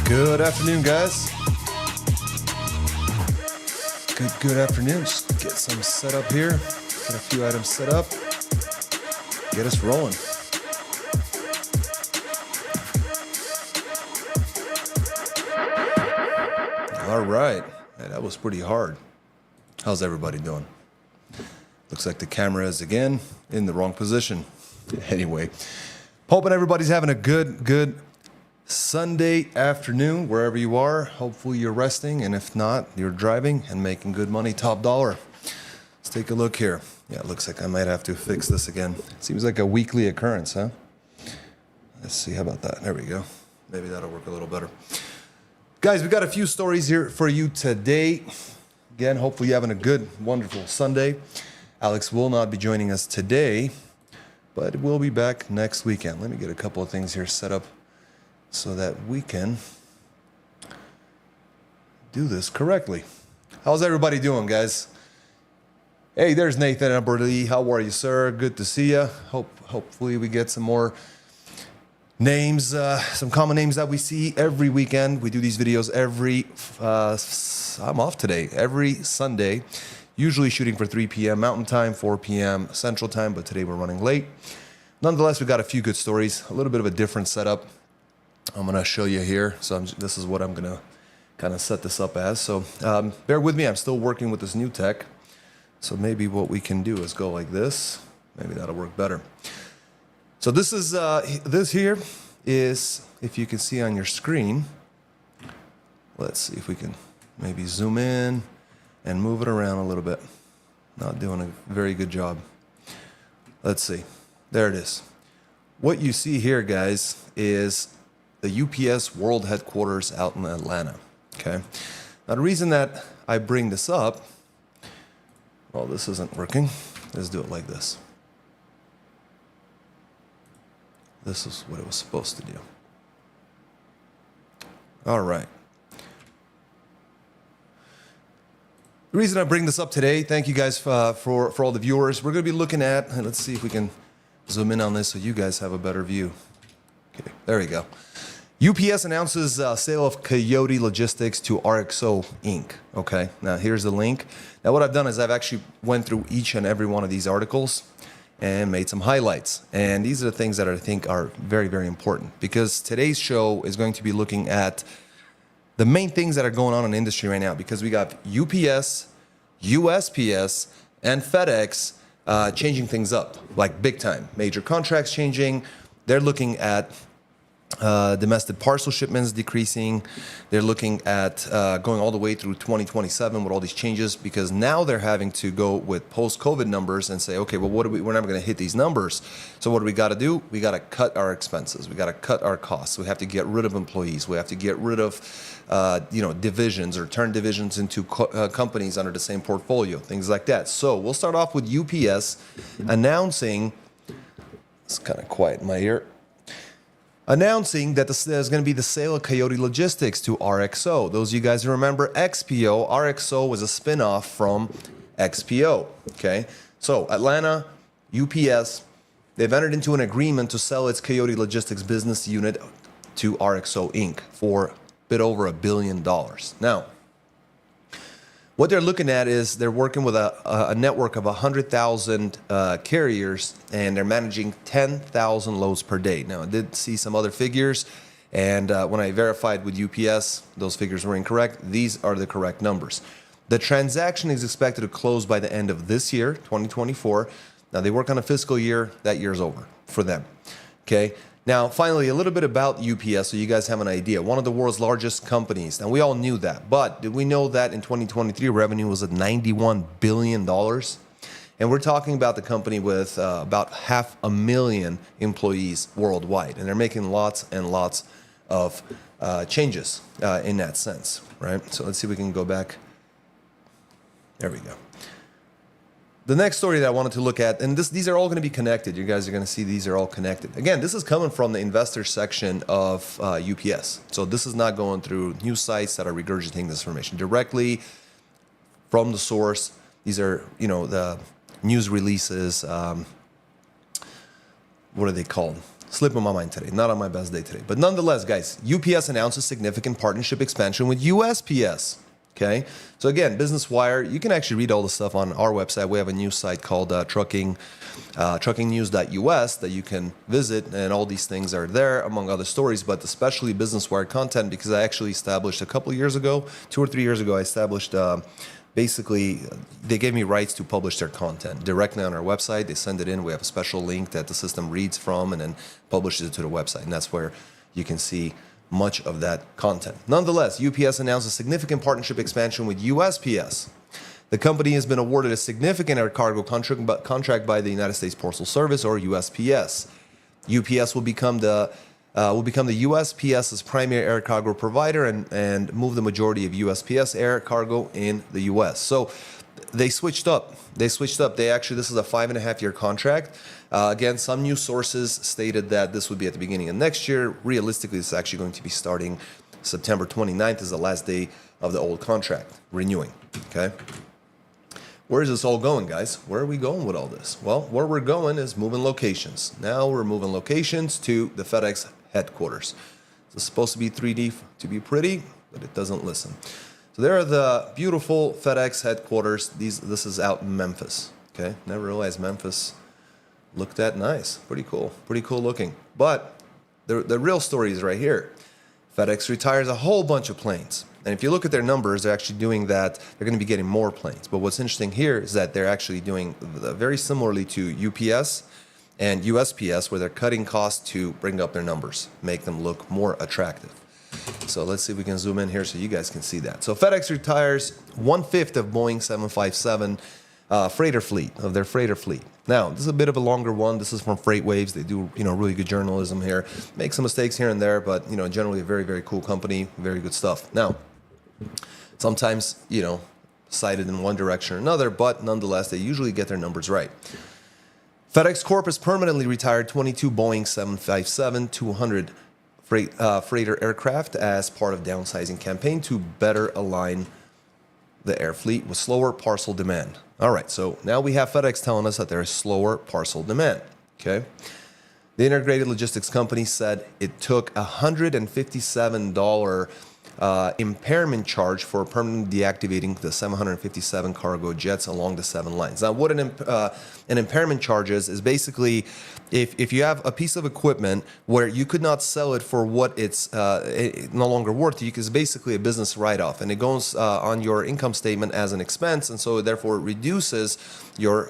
Good afternoon, guys. Good afternoon. Just get some set up here. Get a few items set up. Get us rolling. All right. Man, that was pretty hard. How's everybody doing? Looks like the camera is again in the wrong position. Anyway, hoping everybody's having a good Sunday afternoon, wherever you are. Hopefully you're resting, and if not, you're driving and making good money, top dollar. Let's take a look here. Yeah, it looks like I might have to fix this again. Seems like a weekly occurrence, huh? Let's see, how about that? There we go. Maybe that'll work a little better. Guys, we got a few stories here for you today. Again, hopefully you're having a good, wonderful Sunday. Alex will not be joining us today, but we'll be back next weekend. Let me get a couple of things here set up so that we can do this correctly. How's everybody doing, guys? Hey, there's Nathan Eberly. How are you, sir? Good to see you. Hopefully we get some more names, some common names that we see every weekend. We do these videos I'm off today, every Sunday, usually shooting for 3 p.m. Mountain Time, 4 p.m. Central Time, but today we're running late. Nonetheless, we got a few good stories, a little bit of a different setup. I'm going to show you here. So this is what I'm going to kind of set this up as. So bear with me. I'm still working with this new tech. So maybe what we can do is go like this. Maybe that'll work better. So this is this here is, if you can see on your screen, let's see if we can maybe zoom in and move it around a little bit. Not doing a very good job. Let's see. There it is. What you see here, guys, is the UPS World Headquarters out in Atlanta. Okay. Now the reason that I bring this up, well, this isn't working. Let's do it like this. This is what it was supposed to do. All right. The reason I bring this up today, thank you guys for all the viewers. We're going to be looking at, let's see if we can zoom in on this so you guys have a better view. Okay, there we go. UPS announces sale of Coyote Logistics to RXO Inc. Okay, now here's the link. Now what I've done is I've actually went through each and every one of these articles and made some highlights. And these are the things that I think are very, very important, because today's show is going to be looking at the main things that are going on in the industry right now, because we got UPS, USPS, and FedEx changing things up, like big time. Major contracts changing. They're looking at domestic parcel shipments decreasing. They're looking at going all the way through 2027 with all these changes, because now they're having to go with post-COVID numbers and say, okay, well, we're never going to hit these numbers. So what do we got to do? We got to cut our expenses. We got to cut our costs. We have to get rid of employees. We have to get rid of divisions, or turn divisions into companies under the same portfolio, things like that. So we'll start off with UPS announcing, it's kind of quiet in my ear, announcing that there's going to be the sale of Coyote Logistics to RXO. Those of you guys who remember XPO, RXO was a spinoff from XPO. Okay, so Atlanta, UPS, they've entered into an agreement to sell its Coyote Logistics business unit to RXO Inc. for a bit over $1 billion. Now, what they're looking at is they're working with a network of 100,000 carriers, and they're managing 10,000 loads per day. Now, I did see some other figures, and when I verified with UPS, those figures were incorrect. These are the correct numbers. The transaction is expected to close by the end of this year, 2024. Now, they work on a fiscal year. That year's over for them. Okay. Now, finally, a little bit about UPS so you guys have an idea. One of the world's largest companies. Now, we all knew that, but did we know that in 2023, revenue was at $91 billion? And we're talking about the company with about 500,000 employees worldwide, and they're making lots and lots of changes in that sense, right? So let's see if we can go back. There we go. The next story that I wanted to look at, and these are all going to be connected. You guys are going to see these are all connected. Again, this is coming from the investor section of UPS. So this is not going through news sites that are regurgitating this information directly from the source. These are, the news releases. What are they called? Slipping my mind today. Not on my best day today. But nonetheless, guys, UPS announced a significant partnership expansion with USPS. Okay. So again, Business Wire, you can actually read all the stuff on our website. We have a news site called truckingnews.us that you can visit, and all these things are there, among other stories, but especially Business Wire content, because I actually established a couple of years ago, 2 or 3 years ago, I established basically, they gave me rights to publish their content directly on our website. They send it in. We have a special link that the system reads from and then publishes it to the website. And that's where you can see much of that content. Nonetheless, UPS announced a significant partnership expansion with USPS. The company has been awarded a significant air cargo contract by the United States Postal Service, or USPS. UPS will become the USPS's primary air cargo provider and move the majority of USPS air cargo in the U.S. So they switched up. This is a 5.5-year contract. Again, some news sources stated that this would be at the beginning of next year. Realistically, it's actually going to be starting September 29th is the last day of the old contract, renewing. Okay. Where is this all going, guys? Where are we going with all this? Well, where we're going is moving locations. Now we're moving locations to the FedEx headquarters. It's supposed to be 3D to be pretty, but it doesn't listen. So there are the beautiful FedEx headquarters. This is out in Memphis. Okay, never realized Memphis looked that nice. Pretty cool looking. But the real story is right here. FedEx retires a whole bunch of planes. And if you look at their numbers, they're actually doing that. They're going to be getting more planes. But what's interesting here is that they're actually doing very similarly to UPS and USPS, where they're cutting costs to bring up their numbers, make them look more attractive. So let's see if we can zoom in here so you guys can see that. So FedEx retires 1/5 of Boeing 757 freighter fleet. Now, this is a bit of a longer one. This is from Freight Waves. They do, really good journalism here. Make some mistakes here and there, but, generally a very, very cool company, very good stuff. Now, sometimes, cited in one direction or another, but nonetheless, they usually get their numbers right. FedEx Corp has permanently retired 22 Boeing 757-200 freighter aircraft as part of downsizing campaign to better align the air fleet with slower parcel demand. All right, so now we have FedEx telling us that there is slower parcel demand. Okay, the integrated logistics company said it took $157 impairment charge for permanently deactivating the 757 cargo jets along the 7 lines. Now, what an impairment charge is basically if you have a piece of equipment where you could not sell it for what it's no longer worth, it's basically a business write-off, and it goes on your income statement as an expense, and so therefore it reduces your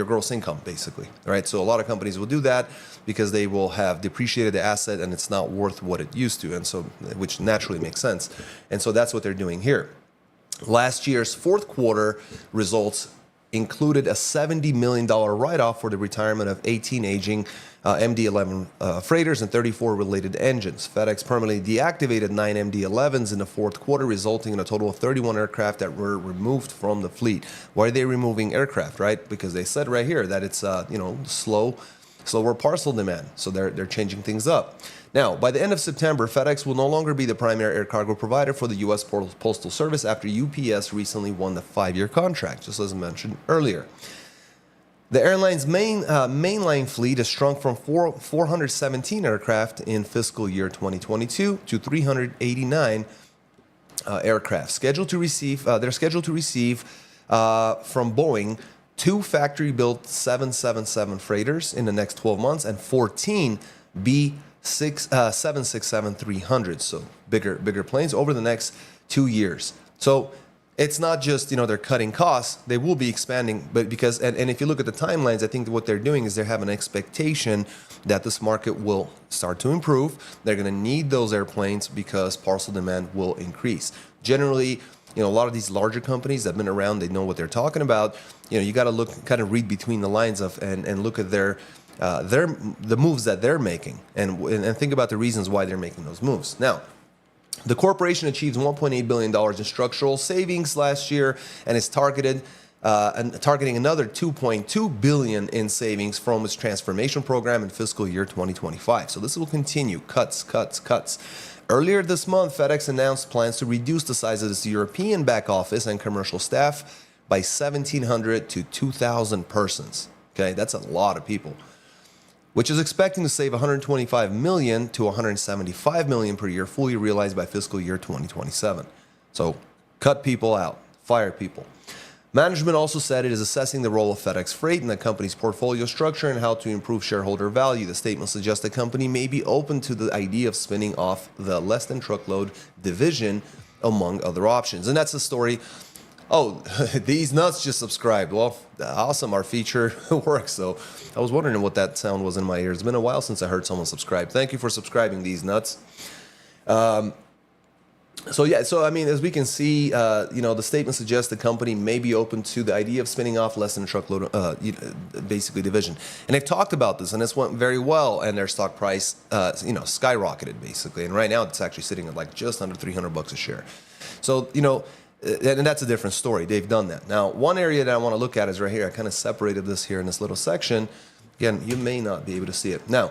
gross income, basically. Right? So a lot of companies will do that because they will have depreciated the asset and it's not worth what it used to, and so which naturally makes sense. And so that's what they're doing here. Last year's fourth quarter results included a $70 million write-off for the retirement of 18 aging MD-11 freighters and 34 related engines. FedEx permanently deactivated 9 MD-11s in the fourth quarter, resulting in a total of 31 aircraft that were removed from the fleet. Why are they removing aircraft, right? Because they said right here that it's slower parcel demand. So they're changing things up. Now, by the end of September, FedEx will no longer be the primary air cargo provider for the U.S. Postal Service after UPS recently won the 5-year contract, just as I mentioned earlier. The airline's mainline fleet has shrunk from 417 aircraft in fiscal year 2022 to 389 aircraft. They're scheduled to receive from Boeing 2 factory-built 777 freighters in the next 12 months and 14 767-300s, so bigger planes over the next 2 years. So it's not just they're cutting costs; they will be expanding. But because and if you look at the timelines, I think what they're doing is they have an expectation that this market will start to improve. They're going to need those airplanes because parcel demand will increase. Generally, a lot of these larger companies that have been around, they know what they're talking about. You got to kind of read between the lines and look at the moves that they're making and think about the reasons why they're making those moves. Now, the corporation achieved $1.8 billion in structural savings last year and is targeting another $2.2 billion in savings from its transformation program in fiscal year 2025. So this will continue. Cuts. Earlier this month, FedEx announced plans to reduce the size of its European back office and commercial staff by 1,700 to 2,000 persons. Okay, that's a lot of people. which is expecting to save 125 million to 175 million per year, fully realized by fiscal year 2027. So cut people out, fire people. Management also said it is assessing the role of FedEx Freight in the company's portfolio structure and how to improve shareholder value. The statement suggests the company may be open to the idea of spinning off the less than truckload division, among other options. And that's the story. Oh, these nuts just subscribed. Well, awesome. Our feature works. So I was wondering what that sound was in my ears. It's been a while since I heard someone subscribe. Thank you for subscribing, these nuts. So I mean, as we can see, the statement suggests the company may be open to the idea of spinning off less than a truckload, basically division. And they've talked about this, and this went very well, and their stock price, skyrocketed basically. And right now, it's actually sitting at like just under $300 a share. So and that's a different story. They've done that. Now, one area that I want to look at is right here. I kind of separated this here in this little section. Again, you may not be able to see it now.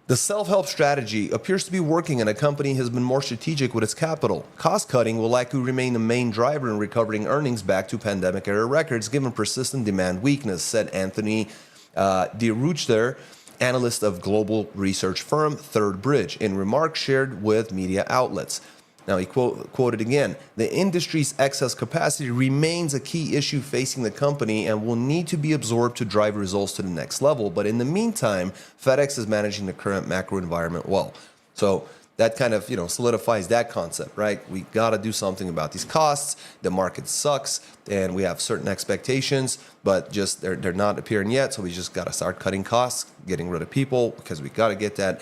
The self-help strategy appears to be working, and a company has been more strategic with its capital. Cost-cutting will likely remain the main driver in recovering earnings back to pandemic-era records, given persistent demand weakness, said Anthony de Ruchter, analyst of global research firm Third Bridge, in remarks shared with media outlets. Now, he quoted again, the industry's excess capacity remains a key issue facing the company and will need to be absorbed to drive results to the next level. But in the meantime, FedEx is managing the current macro environment well. So that kind of, solidifies that concept, right? We got to do something about these costs. The market sucks and we have certain expectations, but just they're not appearing yet. So we just got to start cutting costs, getting rid of people, because we got to get that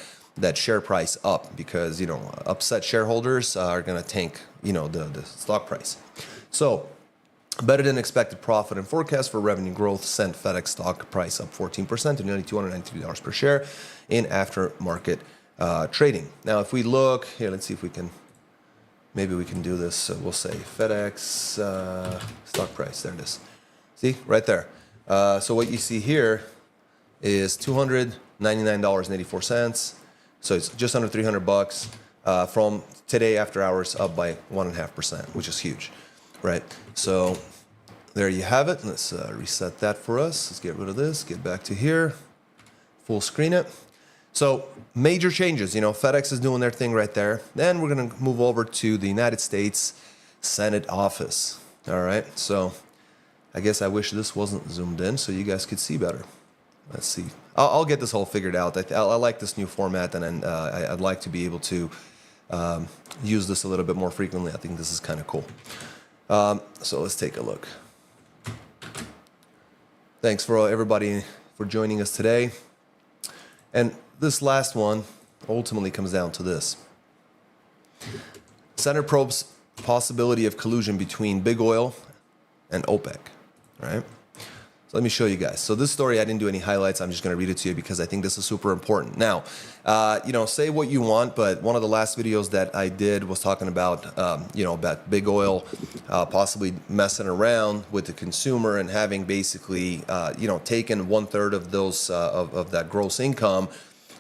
share price up, because upset shareholders are going to tank the stock price. So better than expected profit and forecast for revenue growth sent FedEx stock price up 14% to nearly $293 per share in aftermarket trading. Now, if we look here, let's see if we can do this. So we'll say FedEx stock price. There it is. See right there. So what you see here is $299.84. So it's just under $300 from today after hours, up by 1.5%, which is huge, right? So there you have it. Let's reset that for us. Let's get rid of this, get back to here, full screen it. So major changes, FedEx is doing their thing right there. Then we're going to move over to the United States Senate office. All right. So I guess I wish this wasn't zoomed in so you guys could see better. Let's see. I'll get this all figured out. I like this new format, and I'd like to be able to use this a little bit more frequently. I think this is kind of cool. So let's take a look. Thanks for everybody for joining us today. And this last one ultimately comes down to this. Senate probes possibility of collusion between Big Oil and OPEC, right? So let me show you guys. So this story, I didn't do any highlights. I'm just going to read it to you because I think this is super important. Now, say what you want, but one of the last videos that I did was talking about, about Big Oil possibly messing around with the consumer and having basically, taken 1/3 of those of that gross income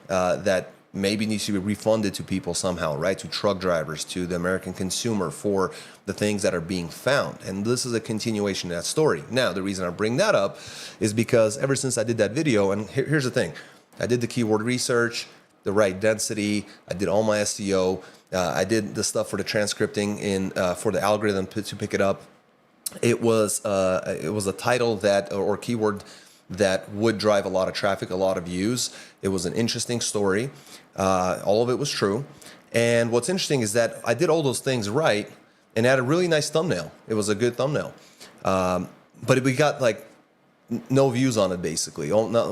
that maybe needs to be refunded to people somehow, right? To truck drivers, to the American consumer for the things that are being found. And this is a continuation of that story. Now, the reason I bring that up is because ever since I did that video, and here's the thing, I did the keyword research, the right density, I did all my SEO, I did the stuff for the transcripting for the algorithm to pick it up. It was a title that or keyword that would drive a lot of traffic, a lot of views. It was an interesting story. All of it was true. And what's interesting is that I did all those things right and had a really nice thumbnail. It was a good thumbnail. But we got no views on it, basically.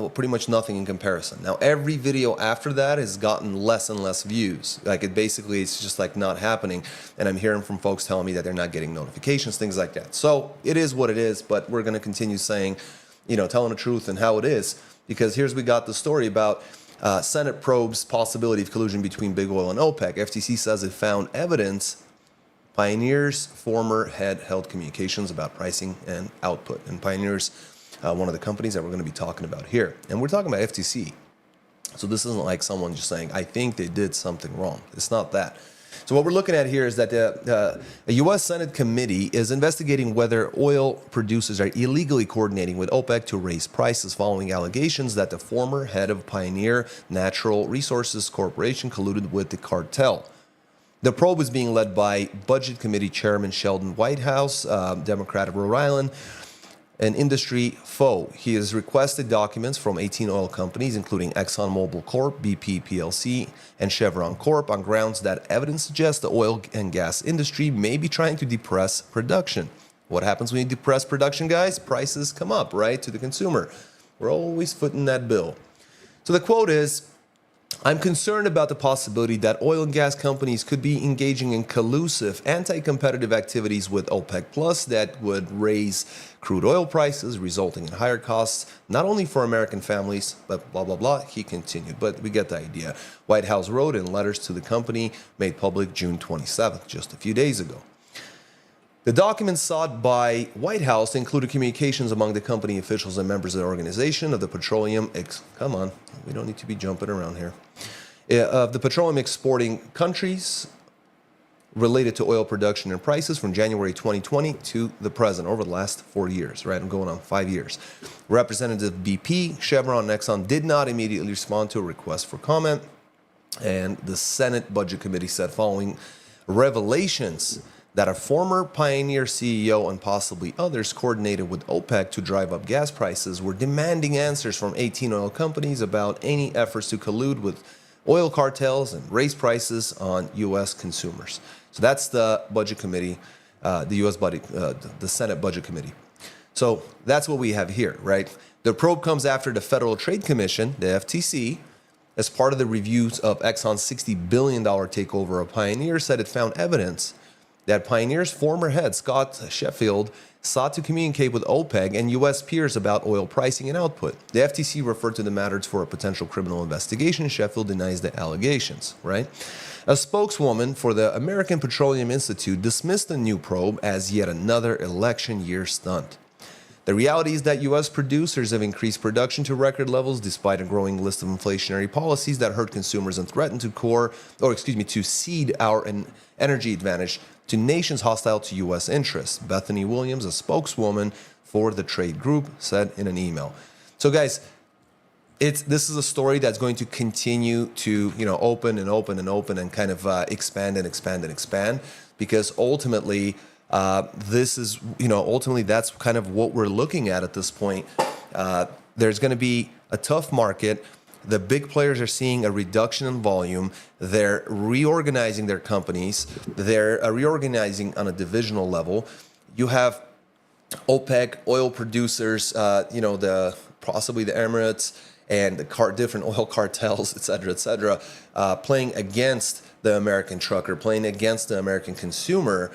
Pretty much nothing in comparison. Now, every video after that has gotten less and less views. It's just not happening. And I'm hearing from folks telling me that they're not getting notifications, things like that. So it is what it is, but we're going to continue saying, telling the truth and how it is. Because we got the story about Senate probes possibility of collusion between Big Oil and OPEC. FTC says it found evidence. Pioneer's former head held communications about pricing and output. And Pioneer's one of the companies that we're going to be talking about here. And we're talking about FTC. So this isn't like someone just saying, I think they did something wrong. It's not that. So what we're looking at here is that a U.S. Senate committee is investigating whether oil producers are illegally coordinating with OPEC to raise prices following allegations that the former head of Pioneer Natural Resources Corporation colluded with the cartel. The probe is being led by Budget Committee Chairman Sheldon Whitehouse, Democrat of Rhode Island, an industry foe. He has requested documents from 18 oil companies, including ExxonMobil Corp., BP PLC, and Chevron Corp., on grounds that evidence suggests the oil and gas industry may be trying to depress production. What happens when you depress production, guys? Prices come up, right, to the consumer. We're always footing that bill. So the quote is, "I'm concerned about the possibility that oil and gas companies could be engaging in collusive, anti-competitive activities with OPEC Plus that would raise crude oil prices, resulting in higher costs, not only for American families, but blah, blah, blah," he continued. But we get the idea. White House wrote in letters to the company made public June 27th, just a few days ago. The documents sought by White House included communications among the company officials and members of the organization of the petroleum come on, we don't need to be jumping around here. Of the petroleum exporting countries related to oil production and prices from January 2020 to the present, over the last 4 years, right? I'm going on 5 years. Representative BP, Chevron, and Exxon did not immediately respond to a request for comment. And the Senate Budget Committee said following revelations that a former Pioneer CEO and possibly others coordinated with OPEC to drive up gas prices, were demanding answers from 18 oil companies about any efforts to collude with oil cartels and raise prices on U.S. consumers. So that's the Budget Committee, the Senate Budget Committee. So that's what we have here, right? The probe comes after the Federal Trade Commission, the FTC, as part of the reviews of Exxon's $60 billion takeover of Pioneer, said it found evidence that Pioneer's former head, Scott Sheffield, sought to communicate with OPEC and U.S. peers about oil pricing and output. The FTC referred to the matters for a potential criminal investigation. Sheffield denies the allegations, right? A spokeswoman for the American Petroleum Institute dismissed the new probe as yet another election year stunt. The reality is that U.S. producers have increased production to record levels despite a growing list of inflationary policies that hurt consumers and threaten to cede our energy advantage to nations hostile to U.S. interests. Bethany Williams, a spokeswoman for the trade group, said in an email. So, guys, this is a story that's going to continue to open and open and open and kind of expand and expand and expand, because ultimately ultimately that's kind of what we're looking at this point. There's going to be a tough market. The big players are seeing a reduction in volume. They're reorganizing their companies. They're reorganizing on a divisional level. You have OPEC, oil producers, possibly the Emirates and the different oil cartels, et cetera, playing against the American trucker, playing against the American consumer.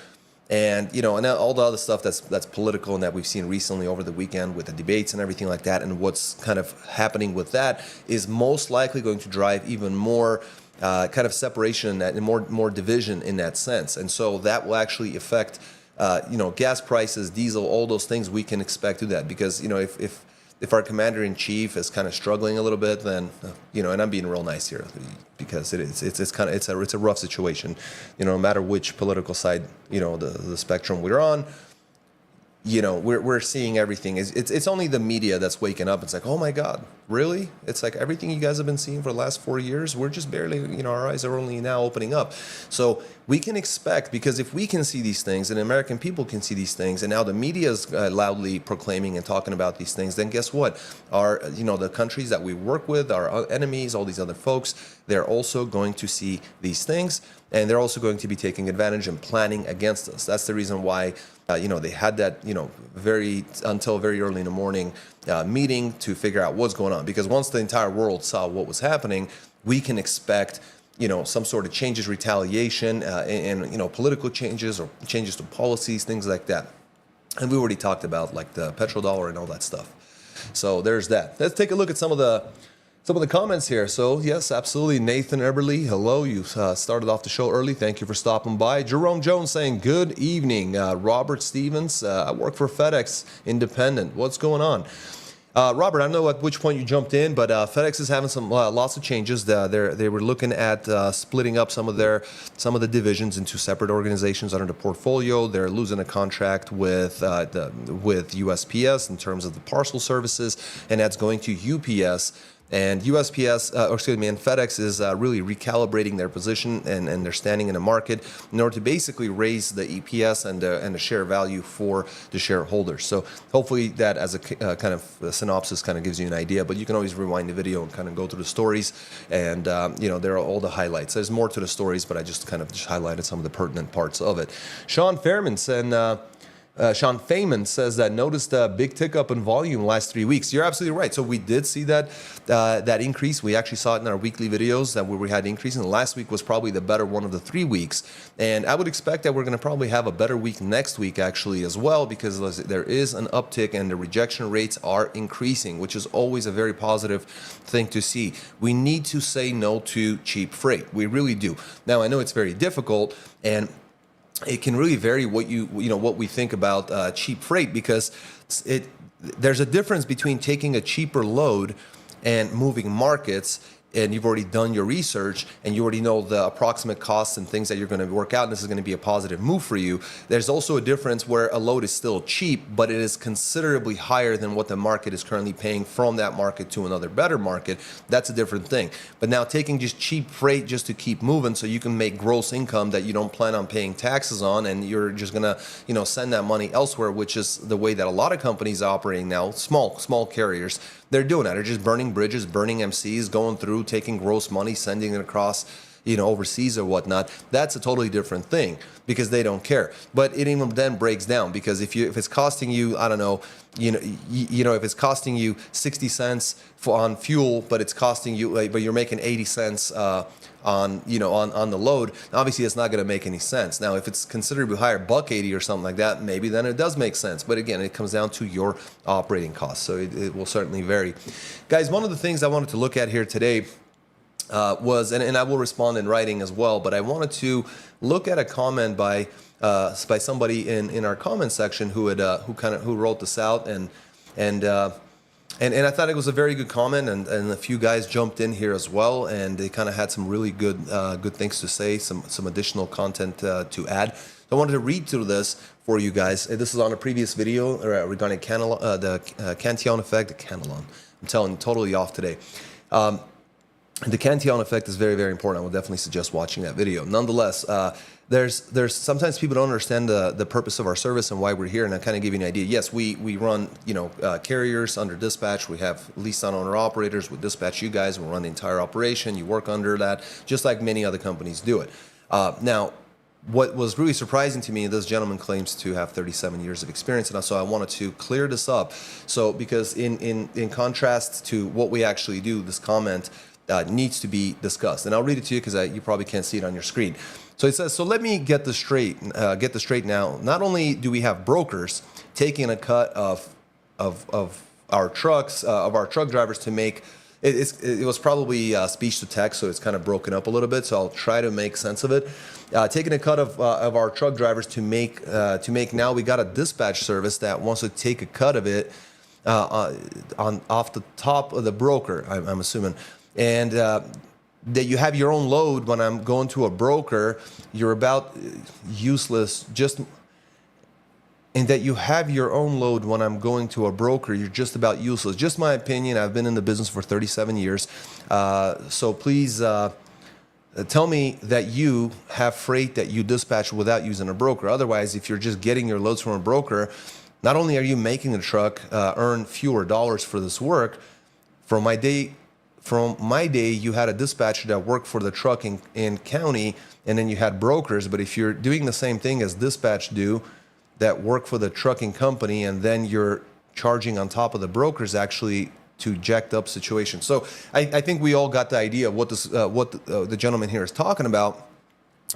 And and all the other stuff that's political and that we've seen recently over the weekend with the debates and everything like that, and what's kind of happening with that is most likely going to drive even more kind of separation in that, and more division in that sense. And so that will actually affect gas prices, diesel, all those things we can expect to that, because if our commander-in-chief is kind of struggling a little bit, then and I'm being real nice here, because it's a rough situation, no matter which political side the spectrum we're on. We're seeing everything. It's only the media that's waking up. It's like, oh my God, really? It's like everything you guys have been seeing for the last 4 years, we're just barely, our eyes are only now opening up. So we can expect, because if we can see these things and American people can see these things, and now the media is loudly proclaiming and talking about these things, then guess what? The countries that we work with, our enemies, all these other folks, they're also going to see these things, and they're also going to be taking advantage and planning against us. That's the reason why they had that, until very early in the morning meeting to figure out what's going on. Because once the entire world saw what was happening, we can expect, some sort of changes, retaliation, and political changes or changes to policies, things like that. And we already talked about like the petrodollar and all that stuff. So there's that. Let's take a look at some of the comments here. So yes, absolutely. Nathan Eberly, hello. You started off the show early. Thank you for stopping by. Jerome Jones saying good evening. Robert Stevens, I work for FedEx Independent. What's going on? Robert, I don't know at which point you jumped in, but FedEx is having some lots of changes. They were looking at splitting up some of the divisions into separate organizations under the portfolio. They're losing a contract with USPS in terms of the parcel services, and that's going to UPS. And USPS, and FedEx is really recalibrating their position and their standing in the market in order to basically raise the EPS and the share value for the shareholders. So hopefully that as a kind of a synopsis kind of gives you an idea, but you can always rewind the video and kind of go through the stories. And, there are all the highlights. There's more to the stories, but I just highlighted some of the pertinent parts of it. Sean Feynman says that noticed a big tick up in volume last 3 weeks. You're absolutely right. So we did see that increase. We actually saw it in our weekly videos where we had increase. And last week was probably the better one of the 3 weeks. And I would expect that we're going to probably have a better week next week actually as well, because there is an uptick and the rejection rates are increasing, which is always a very positive thing to see. We need to say no to cheap freight. We really do. Now, I know it's very difficult, and it can really vary what we think about cheap freight, because there's a difference between taking a cheaper load and moving markets, and you've already done your research and you already know the approximate costs and things that you're going to work out, and this is going to be a positive move for you. There's also a difference where a load is still cheap, but it is considerably higher than what the market is currently paying from that market to another better market. That's a different thing. But now taking just cheap freight just to keep moving so you can make gross income that you don't plan on paying taxes on, and you're just going to send that money elsewhere, which is the way that a lot of companies are operating now, small carriers. They're doing that. They're just burning bridges, burning MCs, going through, taking gross money, sending it across, overseas or whatnot. That's a totally different thing, because they don't care. But it even then breaks down, because if it's costing you, I don't know, if it's costing you 60 cents on fuel, but it's costing you, but you're making 80 cents on the load, obviously it's not going to make any sense. Now, if it's considerably higher, $1.80 or something like that, maybe then it does make sense. But again, it comes down to your operating costs, so it will certainly vary. Guys, one of the things I wanted to look at here today was, and I will respond in writing as well, but I wanted to look at a comment by somebody in our comment section who wrote this out, and I thought it was a very good comment, and a few guys jumped in here as well, and they kind of had some really good things to say, some additional content to add. So I wanted to read through this for you guys. This is on a previous video regarding the Cantillon effect. Cantillon. I'm telling you, totally off today. The Cantillon effect is very, very important. I would definitely suggest watching that video. Nonetheless, there's sometimes people don't understand the purpose of our service and why we're here, and I kind of give you an idea. Yes, we run carriers under dispatch. We have lease on owner operators. We dispatch you guys. We run the entire operation. You work under that, just like many other companies do it. Now, what was really surprising to me, this gentleman claims to have 37 years of experience, and so I wanted to clear this up. So, because in contrast to what we actually do, this comment needs to be discussed, and I'll read it to you because you probably can't see it on your screen. So it says, so let me get this straight. Now. Not only do we have brokers taking a cut of our trucks, of our truck drivers to make. It was probably speech to text, so it's kind of broken up a little bit. So I'll try to make sense of it. Taking a cut of our truck drivers to make. Now we got a dispatch service that wants to take a cut of it off the top of the broker. I'm assuming. And that you have your own load when I'm going to a broker, you're about useless. And that you have your own load when I'm going to a broker, you're just about useless. Just my opinion. I've been in the business for 37 years. So please tell me that you have freight that you dispatch without using a broker. Otherwise, if you're just getting your loads from a broker, not only are you making the truck earn fewer dollars for this work, from my day, you had a dispatcher that worked for the truck in county, and then you had brokers. But if you're doing the same thing as dispatch do, that work for the trucking company, and then you're charging on top of the brokers, actually to jacked up situation. So I think we all got the idea of what the gentleman here is talking about.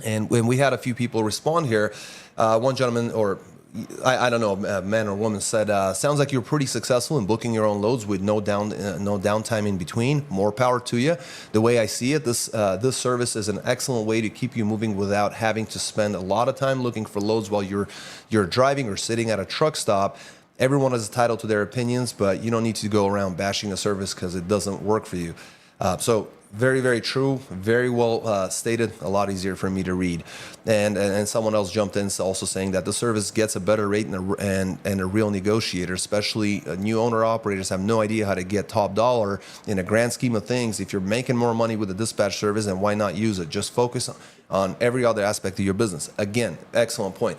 And when we had a few people respond here, one gentleman, or I don't know, a man or woman, said, sounds like you're pretty successful in booking your own loads with no downtime in between. More power to you. The way I see it, this service is an excellent way to keep you moving without having to spend a lot of time looking for loads while you're driving or sitting at a truck stop. Everyone is entitled to their opinions, but you don't need to go around bashing a service because it doesn't work for you. So very, very true, very well stated, a lot easier for me to read. And someone else jumped in also saying that the service gets a better rate and a real negotiator, especially new owner-operators have no idea how to get top dollar in a grand scheme of things. If you're making more money with the dispatch service, then why not use it? Just focus on every other aspect of your business. Again, excellent point.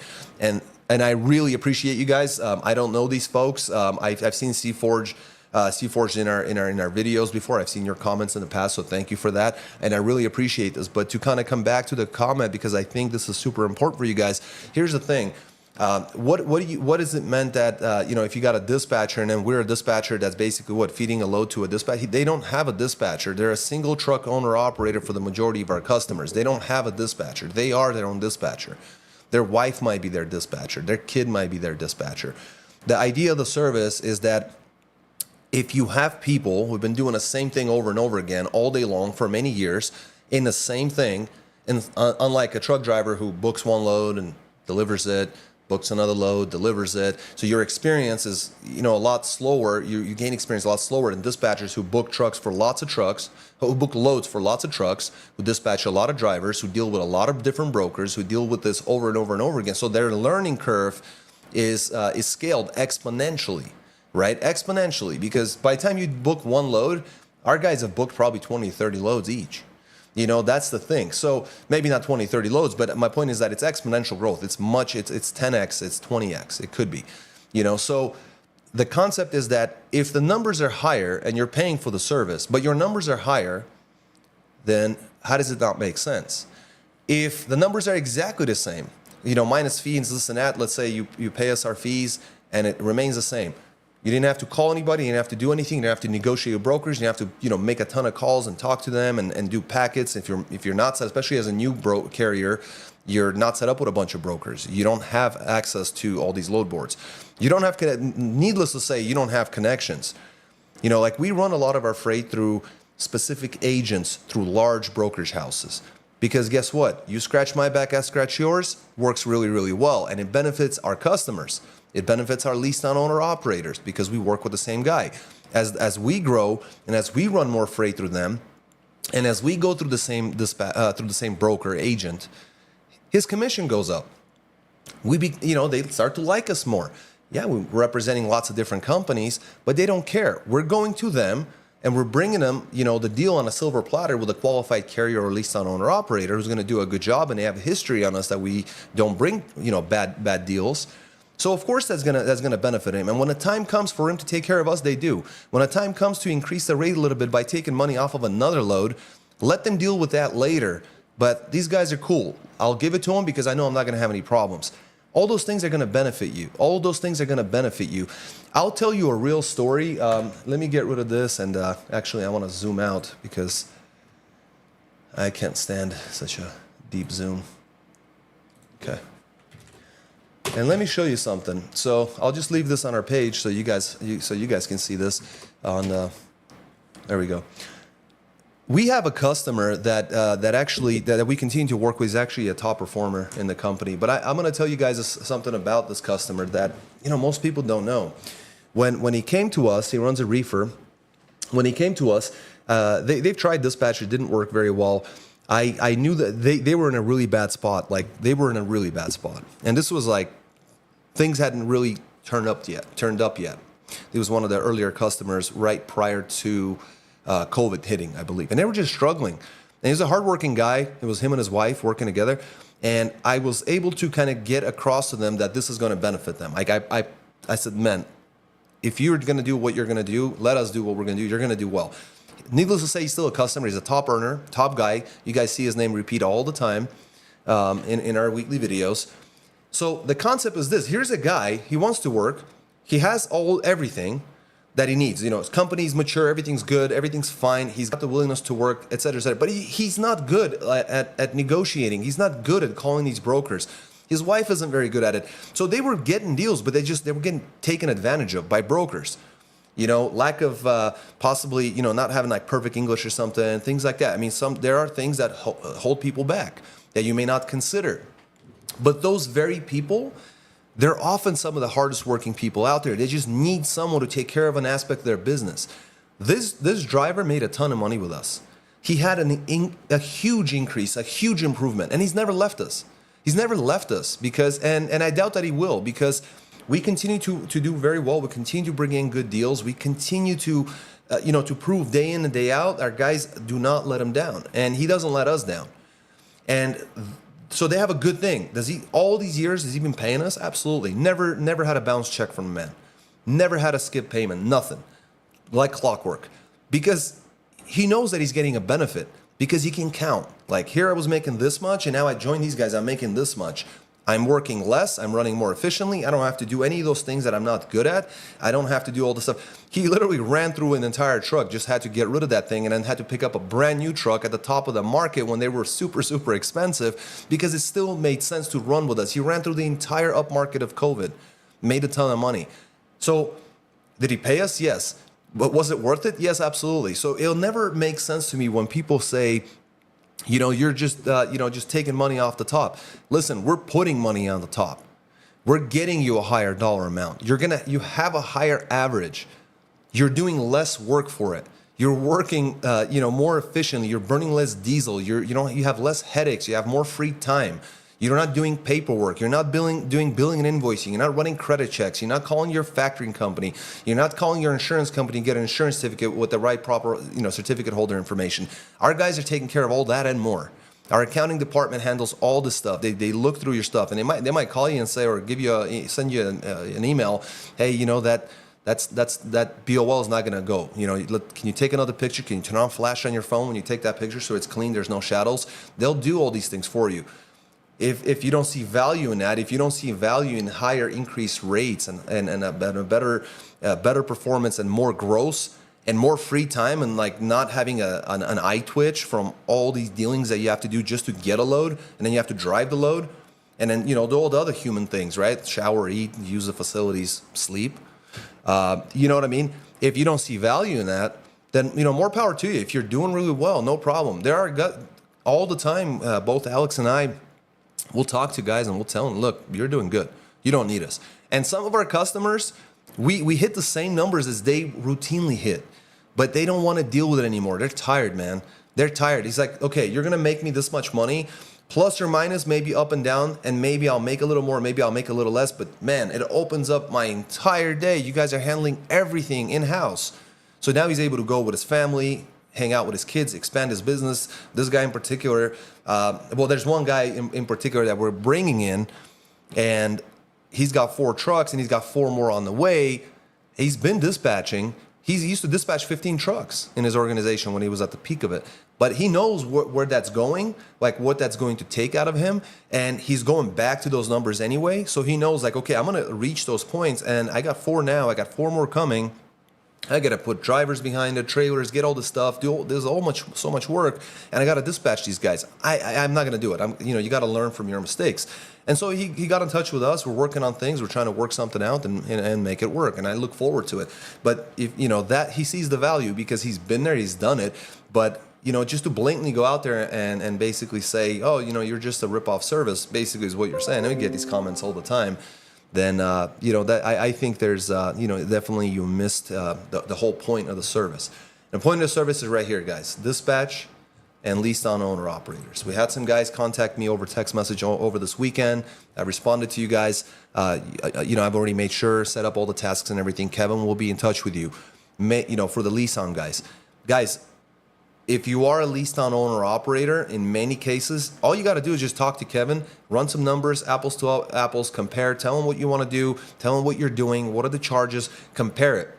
And I really appreciate you guys. I don't know these folks. I've seen Seaforge in our videos before. I've seen your comments in the past, so thank you for that. And I really appreciate this. But to kind of come back to the comment, because I think this is super important for you guys. Here's the thing. What is it meant that if you got a dispatcher and then we're a dispatcher that's basically feeding a load to a dispatch? They don't have a dispatcher. They're a single truck owner operator for the majority of our customers. They don't have a dispatcher. They are their own dispatcher. Their wife might be their dispatcher. Their kid might be their dispatcher. The idea of the service is that if you have people who've been doing the same thing over and over again all day long for many years in the same thing, and unlike a truck driver who books one load and delivers it, books another load, delivers it. So your experience is, a lot slower. You gain experience a lot slower than dispatchers who book trucks for lots of trucks, who book loads for lots of trucks, who dispatch a lot of drivers, who deal with a lot of different brokers, who deal with this over and over and over again. So their learning curve is scaled exponentially, right? Exponentially, because by the time you book one load, our guys have booked probably 20, 30 loads each. That's the thing. So maybe not 20, 30 loads, but my point is that it's exponential growth. It's 10x, it's 20x. It could be, so the concept is that if the numbers are higher and you're paying for the service, but your numbers are higher, then how does it not make sense? If the numbers are exactly the same, minus fees, this and that, let's say you pay us our fees and it remains the same. You didn't have to call anybody. You didn't have to do anything. You didn't have to negotiate with brokers. You didn't have to, make a ton of calls and talk to them and do packets. If you're not set, especially as a new carrier, you're not set up with a bunch of brokers. You don't have access to all these load boards. You don't have, needless to say, you don't have connections. Like we run a lot of our freight through specific agents through large brokerage houses. Because guess what? You scratch my back, I scratch yours, works really, really well. And it benefits our customers. It benefits our leased on owner operators because we work with the same guy. As we grow and as we run more freight through them, and as we go through the same broker agent, his commission goes up. They start to like us more. Yeah, we're representing lots of different companies, but they don't care. We're going to them and we're bringing them, the deal on a silver platter with a qualified carrier or leased on owner operator who's going to do a good job, and they have a history on us that we don't bring, bad deals. So of course that's gonna benefit him. And when the time comes for him to take care of us, they do. When the time comes to increase the rate a little bit by taking money off of another load, let them deal with that later. But these guys are cool. I'll give it to them because I know I'm not gonna have any problems. All those things are gonna benefit you. All those things are gonna benefit you. I'll tell you a real story. Let me get rid of this, and actually I wanna zoom out because I can't stand such a deep zoom. Okay. And let me show you something. So I'll just leave this on our page so you guys can see this. There we go. We have a customer that we continue to work with. Is actually a top performer in the company. But I'm going to tell you guys something about this customer that most people don't know. When he came to us, he runs a reefer. When he came to us, they've tried dispatch. It didn't work very well. I knew that they were in a really bad spot. And this was like, things hadn't really turned up yet. He was one of the earlier customers right prior to COVID hitting, I believe. And they were just struggling. And he's a hardworking guy. It was him and his wife working together. And I was able to kind of get across to them that this is going to benefit them. Like I said, man, if you're going to do what you're going to do, let us do what we're going to do. You're going to do well. Needless to say, he's still a customer. He's a top earner, top guy. You guys see his name repeat all the time in our weekly videos. So the concept is this. Here's a guy. He wants to work. He has everything that he needs. His company's mature. Everything's good. Everything's fine. He's got the willingness to work, et cetera, et cetera. But he's not good at negotiating. He's not good at calling these brokers. His wife isn't very good at it. So they were getting deals, but they were getting taken advantage of by brokers. Lack of possibly, not having like perfect English or something, things like that. I mean, there are things that hold people back that you may not consider. But those very people They're often some of the hardest working people out there. They just need someone to take care of an aspect of their business. This driver made a ton of money with us. He had a huge increase, a huge improvement, and he's never left us. He's never left us because, and I doubt that he will, because we continue to do very well. We continue to bring in good deals. We continue to, to prove day in and day out, our guys do not let him down, and he doesn't let us down. And so they have a good thing. All these years, has he been paying us? Absolutely. Never had a bounce check from the man. Never had a skip payment, nothing. Like clockwork. Because he knows that he's getting a benefit, because he can count. Like, here I was making this much, and now I joined these guys, I'm making this much. I'm working less, I'm running more efficiently, I don't have to do any of those things that I'm not good at. I don't have to do all the stuff. He literally ran through an entire truck, just had to get rid of that thing, and then had to pick up a brand new truck at the top of the market when they were super, super expensive, because it still made sense to run with us. He ran through the entire up market of COVID, made a ton of money. So, did he pay us? Yes. But was it worth it? Yes, absolutely. So it'll never make sense to me when people say, you're just, just taking money off the top. Listen, we're putting money on the top. We're getting you a higher dollar amount. You have a higher average. You're doing less work for it. You're working, more efficiently. You're burning less diesel. You have less headaches. You have more free time. You're not doing paperwork. You're not doing billing and invoicing. You're not running credit checks. You're not calling your factoring company. You're not calling your insurance company to get an insurance certificate with the right proper, certificate holder information. Our guys are taking care of all that and more. Our accounting department handles all this stuff. They look through your stuff, and they might call you and say, or send you an email. Hey, that BOL is not going to go. Can you take another picture? Can you turn on flash on your phone when you take that picture so it's clean? There's no shadows. They'll do all these things for you. If you don't see value in that, if you don't see value in higher increased rates and a better performance and more gross and more free time and like not having an eye twitch from all these dealings that you have to do just to get a load, and then you have to drive the load, and then do all the other human things, right? Shower, eat, use the facilities, sleep. You know what I mean? If you don't see value in that, then more power to you. If you're doing really well, no problem. There are all the time. Both Alex and I. We'll talk to guys and we'll tell them, look, you're doing good. You don't need us. And some of our customers, we hit the same numbers as they routinely hit, but they don't want to deal with it anymore. They're tired, man. They're tired. He's like, okay, you're going to make me this much money, plus or minus, maybe up and down, and maybe I'll make a little more, maybe I'll make a little less, but man, it opens up my entire day. You guys are handling everything in-house. So now he's able to go with his family, hang out with his kids, expand his business. This guy in particular, there's one guy in particular that we're bringing in, and he's got 4 trucks, and he's got 4 more on the way. He's been dispatching. He used to dispatch 15 trucks in his organization when he was at the peak of it. But he knows where that's going, like what that's going to take out of him, and he's going back to those numbers anyway. So he knows, like, okay, I'm going to reach those points, and I got 4 now. I got 4 more coming. I got to put drivers behind the trailers, get all this stuff, there's so much work, and I got to dispatch these guys. I'm not going to do it. You got to learn from your mistakes. And so he got in touch with us. We're working on things. We're trying to work something out and make it work. And I look forward to it. But if that he sees the value because he's been there, he's done it. But just to blatantly go out there and basically say, oh, you're just a rip-off service, basically is what you're saying. And we get these comments all the time. Then that I think there's definitely you missed the whole point of the service. The point of the service is right here, guys. Dispatch and leased on owner operators. We had some guys contact me over text message over this weekend. I responded to you guys. I've already made sure, set up all the tasks and everything. Kevin will be in touch with you. For the lease on guys. Guys, if you are a leased on owner operator, in many cases, all you got to do is just talk to Kevin, run some numbers, apples to apples, compare, tell him what you want to do, tell him what you're doing, what are the charges, compare it.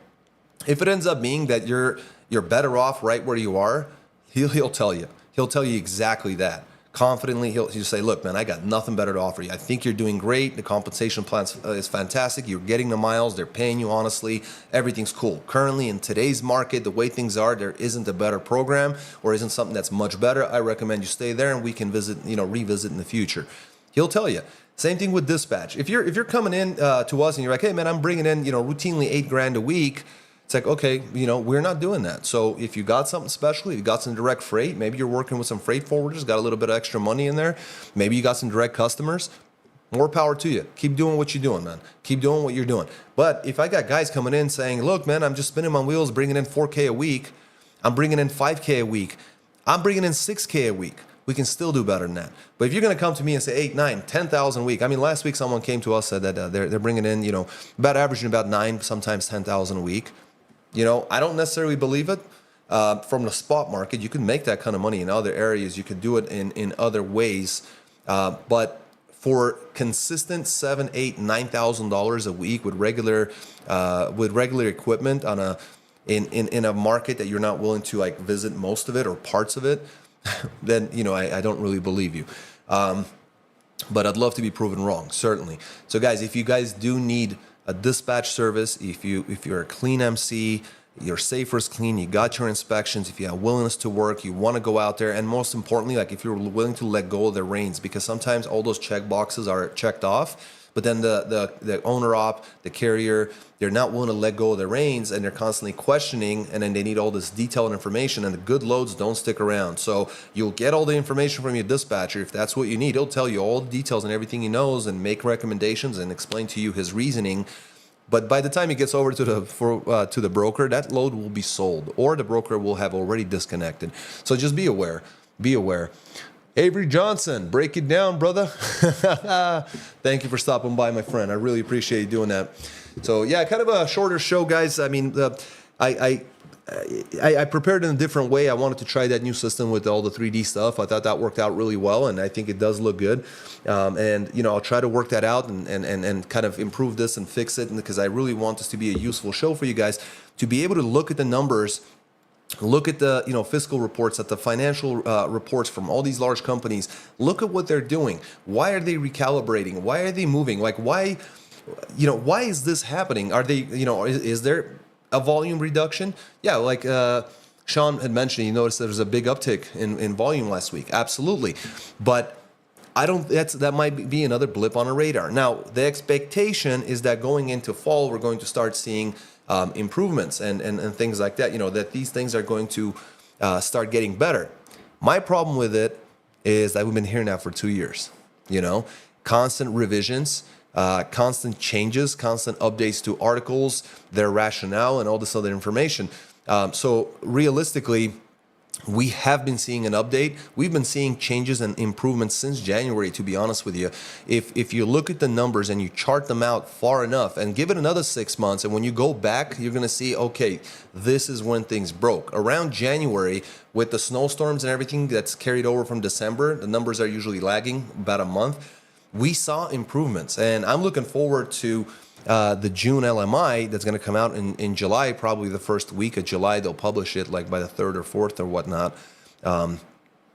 If it ends up being that you're better off right where you are, he'll tell you. He'll tell you exactly that. Confidently, he'll say, look, man, I got nothing better to offer you. I think you're doing great. The compensation plan is fantastic. You're getting the miles. They're paying you honestly. Everything's cool. Currently, in today's market, the way things are, there isn't a better program or isn't something that's much better. I recommend you stay there and we can revisit in the future. He'll tell you. Same thing with dispatch. If you're coming in to us and you're like, hey, man, I'm bringing in, routinely $8,000 a week. It's like, okay, we're not doing that. So if you got something special, you got some direct freight, maybe you're working with some freight forwarders, got a little bit of extra money in there. Maybe you got some direct customers. More power to you. Keep doing what you're doing, man. Keep doing what you're doing. But if I got guys coming in saying, look, man, I'm just spinning my wheels, bringing in 4K a week. I'm bringing in 5K a week. I'm bringing in 6K a week. We can still do better than that. But if you're going to come to me and say 8, 9, 10,000 a week, I mean, last week someone came to us, said that they're bringing in, about averaging about 9, sometimes 10,000 a week. I don't necessarily believe it. From the spot market, you can make that kind of money in other areas. You could do it in other ways. But for consistent $7,000, $8,000, $9,000 a week with regular equipment in a market that you're not willing to like visit most of it or parts of it, then I don't really believe you. But I'd love to be proven wrong, certainly. So guys, if you guys do need a dispatch service, if you're a clean MC, your safer's clean, you got your inspections, if you have willingness to work, you want to go out there, and most importantly, like if you're willing to let go of the reins, because sometimes all those check boxes are checked off, but then the owner op, the carrier, they're not willing to let go of the reins, and they're constantly questioning, and then they need all this detailed information, and the good loads don't stick around. So you'll get all the information from your dispatcher. If that's what you need, he'll tell you all the details and everything he knows and make recommendations and explain to you his reasoning. But by the time he gets over to the broker, that load will be sold, or the broker will have already disconnected. So just be aware. Be aware. Avery Johnson, break it down, brother. Thank you for stopping by, my friend. I really appreciate you doing that. So yeah, kind of a shorter show, guys. I mean, I prepared in a different way. I wanted to try that new system with all the 3D stuff. I thought that worked out really well, and I think it does look good. And I'll try to work that out and kind of improve this and fix it, because I really want this to be a useful show for you guys, to be able to look at the numbers, look at the fiscal reports, at the financial reports from all these large companies. Look at what they're doing. Why are they recalibrating? Why are they moving? Like why is this happening? Are they is there a volume reduction? Yeah, like Sean had mentioned, you noticed there was a big uptick in volume last week. Absolutely. But that might be another blip on a radar. Now, the expectation is that going into fall, we're going to start seeing improvements and things like that, that these things are going to start getting better. My problem with it is that we've been hearing that for 2 years, constant revisions, constant changes, constant updates to articles, their rationale, and all this other information. So realistically, we have been seeing an update. We've been seeing changes and improvements since January, to be honest with you. If you look at the numbers and you chart them out far enough and give it another 6 months, and when you go back, you're going to see, okay, this is when things broke. Around January, with the snowstorms and everything that's carried over from December, the numbers are usually lagging about a month. We saw improvements, and I'm looking forward to the June LMI that's going to come out in July, probably the first week of July. They'll publish it like by the 3rd or 4th or whatnot,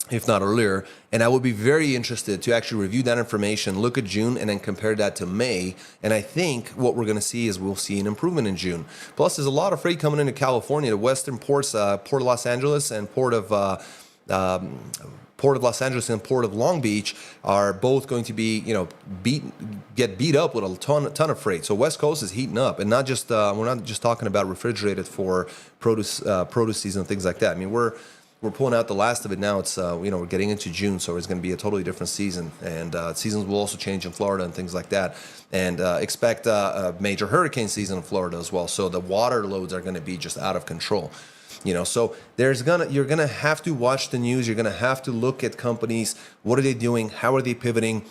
if not earlier. And I would be very interested to actually review that information, look at June, and then compare that to May. And I think what we're going to see is we'll see an improvement in June. Plus, there's a lot of freight coming into California. The western ports, Port of Los Angeles and Port of Los Angeles and Port of Long Beach are both going to be, get beat up with a ton of freight. So West Coast is heating up, and not just we're not just talking about refrigerated for produce season and things like that. I mean, we're pulling out the last of it now. It's we're getting into June, so it's going to be a totally different season, and seasons will also change in Florida and things like that. And expect a major hurricane season in Florida as well. So the water loads are going to be just out of control. So you're gonna have to watch the news. You're gonna have to look at companies. What are they doing? How are they pivoting?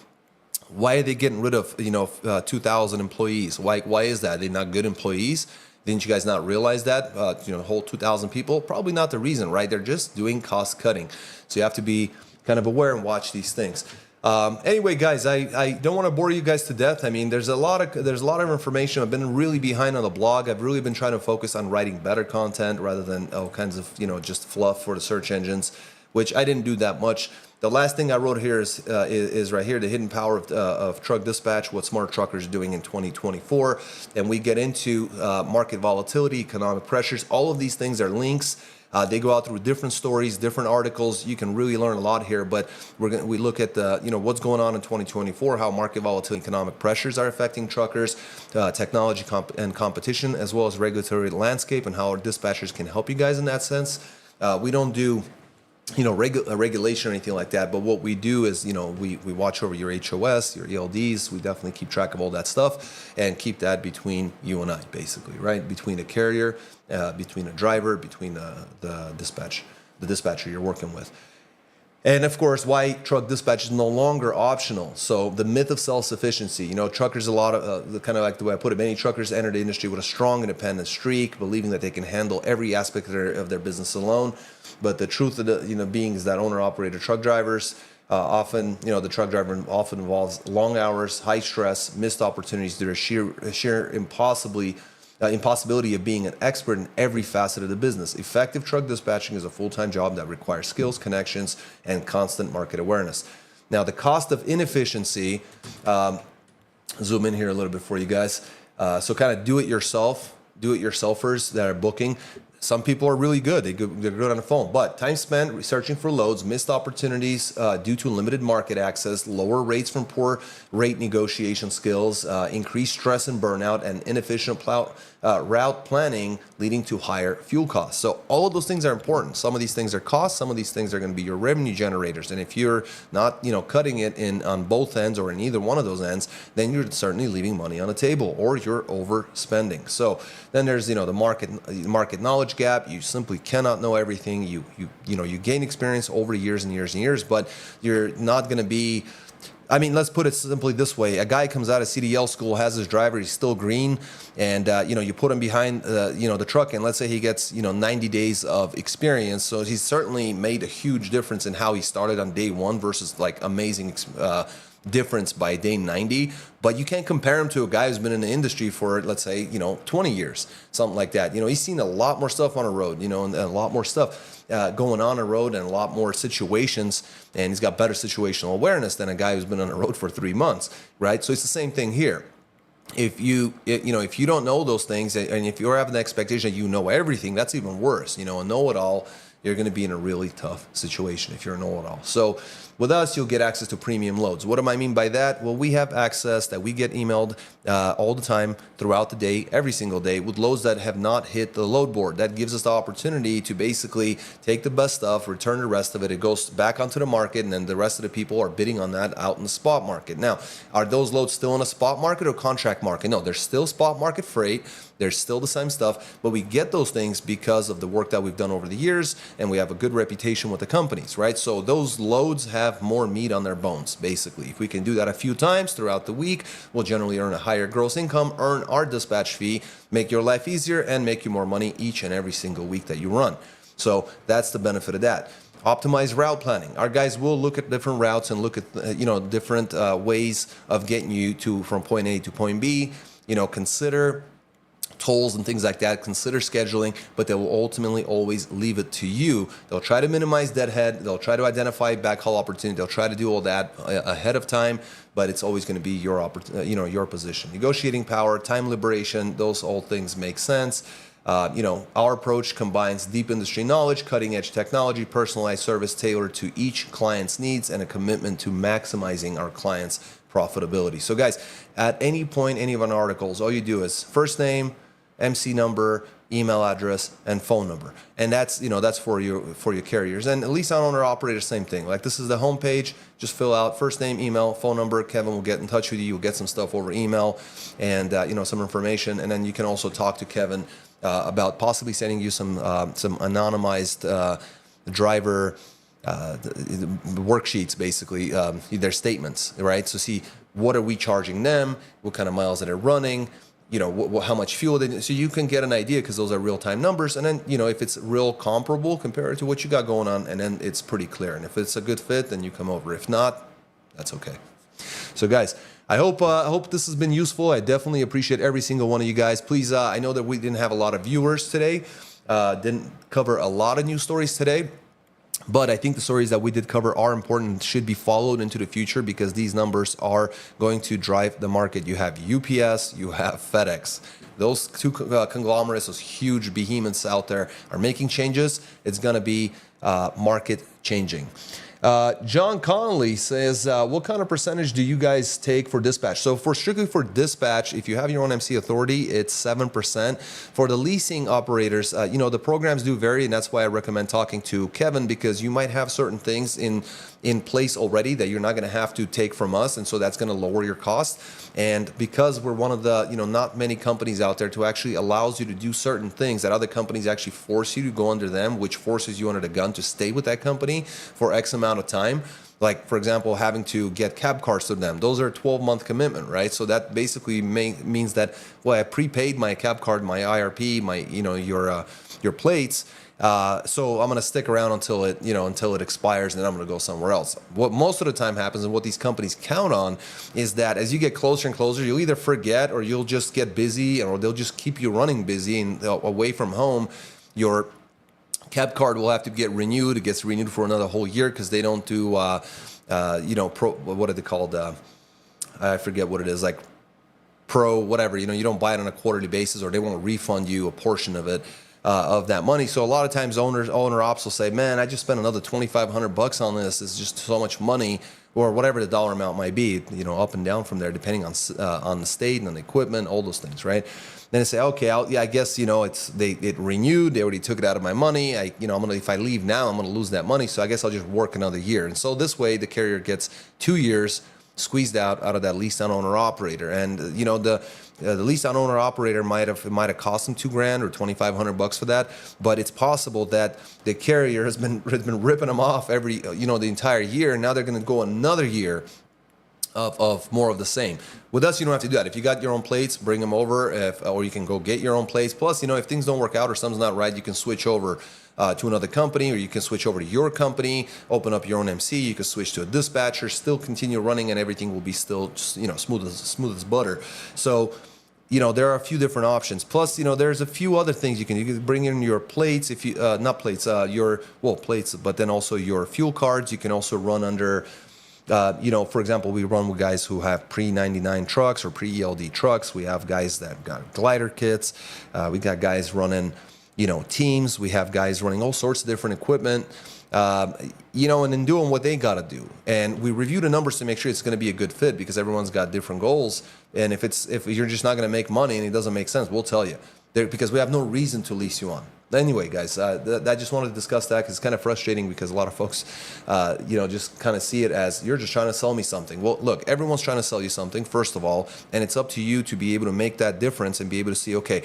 Why are they getting rid of 2,000 employees? Why is that? Are they not good employees? Didn't you guys not realize that? The whole 2,000 people, probably not the reason, right? They're just doing cost cutting. So you have to be kind of aware and watch these things. Anyway, guys, I don't want to bore you guys to death. I mean, there's a lot of information. I've been really behind on the blog. I've really been trying to focus on writing better content rather than all kinds of just fluff for the search engines, which I didn't do that much. The last thing I wrote here is right here, the hidden power of truck dispatch, what smart truckers are doing in 2024, and we get into market volatility, economic pressures. All of these things are links. They go out through different stories, different articles. You can really learn a lot here, but we look at what's going on in 2024, how market volatility, economic pressures are affecting truckers, technology and competition, as well as regulatory landscape, and how our dispatchers can help you guys in that sense. We don't do a regulation or anything like that. But what we do is, we watch over your HOS, your ELDs. We definitely keep track of all that stuff and keep that between you and I, basically, right? Between a carrier, between a driver, between the dispatcher you're working with. And of course, why truck dispatch is no longer optional. So the myth of self-sufficiency, truckers, a lot of kind of like the way I put it, many truckers enter the industry with a strong independent streak, believing that they can handle every aspect of their business alone. But the truth of the being is that owner-operator truck drivers often, the truck driver often involves long hours, high stress, missed opportunities due to sheer impossibility of being an expert in every facet of the business. Effective truck dispatching is a full-time job that requires skills, connections, and constant market awareness. Now, the cost of inefficiency, zoom in here a little bit for you guys. So kind of do-it-yourselfers that are booking. Some people are really good. They're good on the phone. But time spent researching for loads, missed opportunities due to limited market access, lower rates from poor rate negotiation skills, increased stress and burnout, and inefficient route planning leading to higher fuel costs. So all of those things are important. Some of these things are costs. Some of these things are going to be your revenue generators. And if you're not, cutting it in on both ends or in either one of those ends, then you're certainly leaving money on the table or you're overspending. So then there's, the market knowledge gap. You simply cannot know everything. You gain experience over years and years and years, but you're not going to be. I mean, let's put it simply this way. A guy comes out of CDL school, has his driver, he's still green, and, you put him behind, the truck, and let's say he gets, 90 days of experience. So he's certainly made a huge difference in how he started on day one versus like amazing difference by day 90. But you can't compare him to a guy who's been in the industry for, let's say, 20 years, something like that. He's seen a lot more stuff on a road, and a lot more stuff going on a road and a lot more situations, and he's got better situational awareness than a guy who's been on a road for 3 months, right? So it's the same thing here. If you don't know those things, and if you're having the expectation that you know everything, that's even worse. A know-it-all, you're going to be in a really tough situation if you're a know-it-all. So with us, you'll get access to premium loads. What do I mean by that? Well, we have access that we get emailed all the time throughout the day, every single day, with loads that have not hit the load board. That gives us the opportunity to basically take the best stuff, return the rest of it. It goes back onto the market, and then the rest of the people are bidding on that out in the spot market. Now, are those loads still in a spot market or contract market? No, they're still spot market freight. They're still the same stuff, but we get those things because of the work that we've done over the years, and we have a good reputation with the companies, right? So those loads have more meat on their bones, basically. If we can do that a few times throughout the week, we'll generally earn a higher gross income, earn our dispatch fee, make your life easier, and make you more money each and every single week that you run. So that's the benefit of that. Optimize route planning. Our guys will look at different routes and look at different ways of getting you from point A to point B. Consider tolls and things like that, consider scheduling, but they will ultimately always leave it to you. They'll try to minimize deadhead, they'll try to identify backhaul opportunity, they'll try to do all that ahead of time, but it's always going to be your your position. Negotiating power, time liberation, those all things make sense. Our approach combines deep industry knowledge, cutting edge technology, personalized service tailored to each client's needs, and a commitment to maximizing our clients' profitability. So guys, at any point, any of our articles, all you do is first name, MC number, email address, and phone number, and that's for your carriers. And at least on owner operator, same thing. Like, this is the homepage. Just fill out first name, email, phone number. Kevin will get in touch with you. You'll get some stuff over email, and some information, and then you can also talk to Kevin about possibly sending you some anonymized driver worksheets, basically, their statements, right? So see, what are we charging them? What kind of miles that they're running? How much fuel they need. So you can get an idea, because those are real-time numbers. And then, if it's real comparable, compare it to what you got going on, and then it's pretty clear. And if it's a good fit, then you come over. If not, that's okay. So guys, I hope this has been useful. I definitely appreciate every single one of you guys. Please, I know that we didn't have a lot of viewers today, didn't cover a lot of news stories today, but I think the stories that we did cover are important and should be followed into the future, because these numbers are going to drive the market. You have UPS, you have FedEx. Those two conglomerates, those huge behemoths out there, are making changes. It's going to be market changing. John Connolly says, what kind of percentage do you guys take for dispatch? So strictly for dispatch, if you have your own MC authority, it's 7%. For the leasing operators, the programs do vary, and that's why I recommend talking to Kevin, because you might have certain things in place already that you're not going to have to take from us, and so that's going to lower your cost. And because we're one of the, not many companies out there to actually allows you to do certain things that other companies actually force you to go under them, which forces you under the gun to stay with that company for X amount of time. Like, for example, having to get cab cars to them. Those are a 12-month commitment, right? So that basically means that, well, I prepaid my cab card, my IRP, my, your plates. So I'm going to stick around until it expires, and then I'm going to go somewhere else. What most of the time happens, and what these companies count on, is that as you get closer and closer, you'll either forget, or you'll just get busy, or they'll just keep you running busy and away from home. Your cab card will have to get renewed. It gets renewed for another whole year because they don't do, what are they called? I forget what it is, like pro, whatever. You don't buy it on a quarterly basis, or they won't refund you a portion of it. Of that money. So a lot of times owner ops will say, man, I just spent another $2,500 on this. It's just so much money, or whatever the dollar amount might be, up and down from there, depending on the state and on the equipment, all those things, right? Then they say, okay, I guess, it renewed. They already took it out of my money. If I leave now, I'm going to lose that money. So I guess I'll just work another year. And so this way the carrier gets 2 years squeezed out of that leased on owner operator. And the leased on owner operator might have cost them $2,000 or $2,500 for that, but it's possible that the carrier has been ripping them off the entire year, and now they're going to go another year of more of the same. With us, you don't have to do that. If you got your own plates, bring them over, or you can go get your own plates. Plus, if things don't work out or something's not right, you can switch over to another company, or you can switch over to your company, open up your own MC. You can switch to a dispatcher, still continue running, and everything will be still smooth as butter. So there are a few different options. Plus, there's a few other things you can bring in your plates, if you not plates, plates, but then also your fuel cards. You can also run under. For example, we run with guys who have pre-99 trucks or pre-ELD trucks. We have guys that got glider kits. We got guys running, teams. We have guys running all sorts of different equipment, and then doing what they got to do. And we review the numbers to make sure it's going to be a good fit, because everyone's got different goals. And if you're just not going to make money and it doesn't make sense, we'll tell you, because we have no reason to lease you on. Anyway, guys, I just wanted to discuss that, because it's kind of frustrating, because a lot of folks, just kind of see it as, you're just trying to sell me something. Well, look, everyone's trying to sell you something, first of all, and it's up to you to be able to make that difference and be able to see, okay,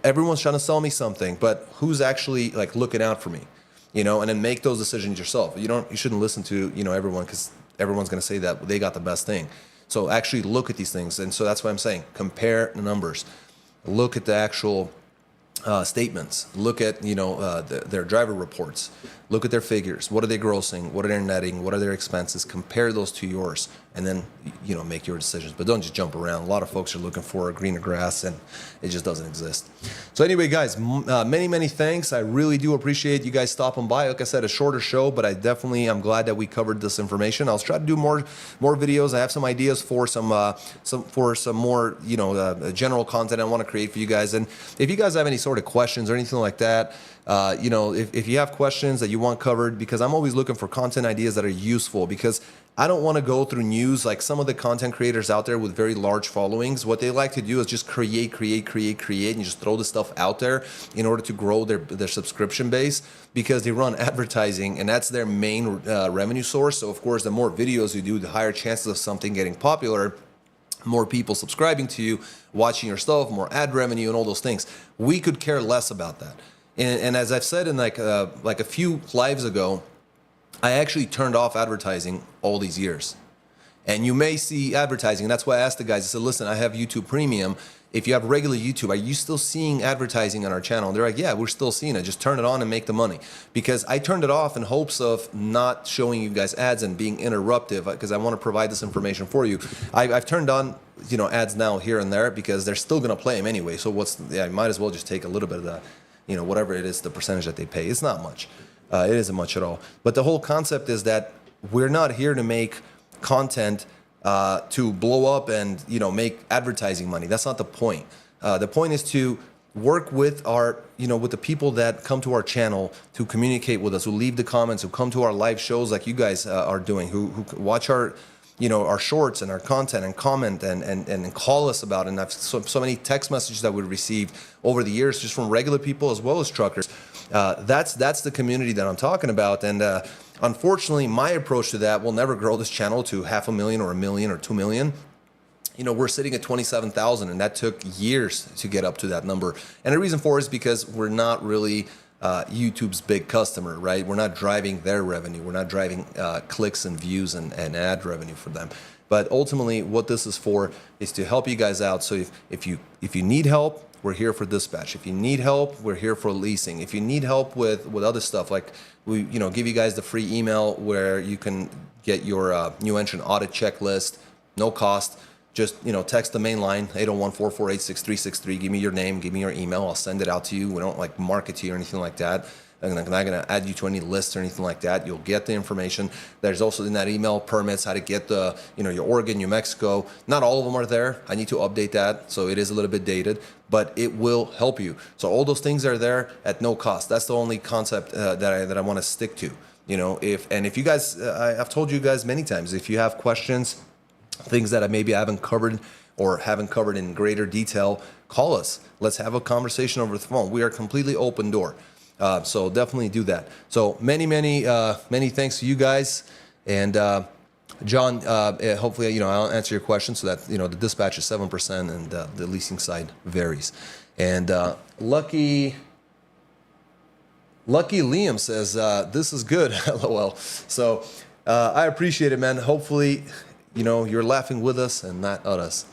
everyone's trying to sell me something, but who's actually looking out for me, and then make those decisions yourself. You shouldn't listen to, everyone, because everyone's going to say that they got the best thing. So actually look at these things. And so that's why I'm saying, compare the numbers, look at the actual statements, look at their driver reports, look at their figures. What are they grossing? What are they netting? What are their expenses? Compare those to yours, and then make your decisions. But don't just jump around. A lot of folks are looking for a greener grass, and it just doesn't exist. So anyway, guys, many thanks. I really do appreciate you guys stopping by. Like I said, a shorter show, but I'm glad that we covered this information. I'll try to do more videos. I have some ideas for some more general content I want to create for you guys. And if you guys have any sort of questions or anything like that, if you have questions that you want covered, because I'm always looking for content ideas that are useful, because I don't want to go through news like some of the content creators out there with very large followings. What they like to do is just create, and just throw the stuff out there in order to grow their subscription base, because they run advertising, and that's their main revenue source. So of course, the more videos you do, the higher chances of something getting popular, more people subscribing to you, watching your stuff, more ad revenue, and all those things. We could care less about that. And as I've said in like a few lives ago, I actually turned off advertising all these years. And you may see advertising, and that's why I asked the guys, I said, listen, I have YouTube Premium. If you have regular YouTube, are you still seeing advertising on our channel? And they're like, yeah, we're still seeing it. Just turn it on and make the money. Because I turned it off in hopes of not showing you guys ads and being interruptive, because I want to provide this information for you. I've turned on ads now here and there, because they're still going to play them anyway. So I might as well just take a little bit of that, whatever it is, the percentage that they pay. It's not much. It isn't much at all. But the whole concept is that we're not here to make content to blow up and make advertising money. That's not the point. The point is to work with our, with the people that come to our channel to communicate with us, who leave the comments, who come to our live shows like you guys are doing, who watch our, our shorts and our content and comment and call us about it. And I've so many text messages that we've received over the years just from regular people as well as truckers. That's the community that I'm talking about. And unfortunately, my approach to that will never grow this channel to 500,000 or 1 million or 2 million. We're sitting at 27,000, and that took years to get up to that number. And the reason for it is because we're not really YouTube's big customer, right? We're not driving their revenue. We're not driving clicks and views and ad revenue for them. But ultimately, what this is for is to help you guys out. So if you need help, we're here for dispatch. If you need help, we're here for leasing. If you need help with other stuff, like we give you guys the free email where you can get your new entrant audit checklist, no cost. Just text the main line 801-448-6363. Give me your name, give me your email. I'll send it out to you. We don't market to you or anything like that. I'm not going to add you to any lists or anything like that. You'll get the information. There's also in that email permits how to get the your Oregon, New Mexico. Not all of them are there. I need to update that, so it is a little bit dated, but it will help you. So all those things are there at no cost. That's the only concept that I want to stick to. If you guys, I've told you guys many times, if you have questions, things that maybe I haven't covered or haven't covered in greater detail, call us. Let's have a conversation over the phone. We are completely open door. So definitely do that. So many thanks to you guys. And John, hopefully, I'll answer your question so that, the dispatch is 7% and the leasing side varies. And Lucky Liam says, this is good, LOL. So I appreciate it, man. Hopefully, you're laughing with us and not at us.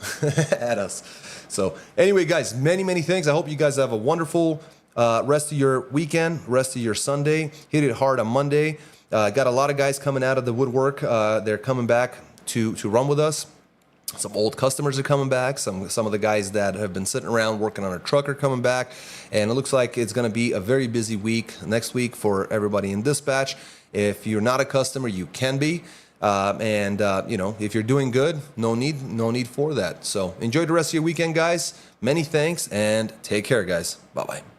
At us. So anyway, guys, many thanks. I hope you guys have a wonderful rest of your weekend, rest of your Sunday. Hit it hard on Monday. Got a lot of guys coming out of the woodwork. They're coming back to run with us. Some old customers are coming back. Some of the guys that have been sitting around working on a truck are coming back. And it looks like it's going to be a very busy week next week for everybody in dispatch. If you're not a customer, you can be. If you're doing good, no need for that. So enjoy the rest of your weekend, guys. Many thanks and take care, guys. Bye-bye.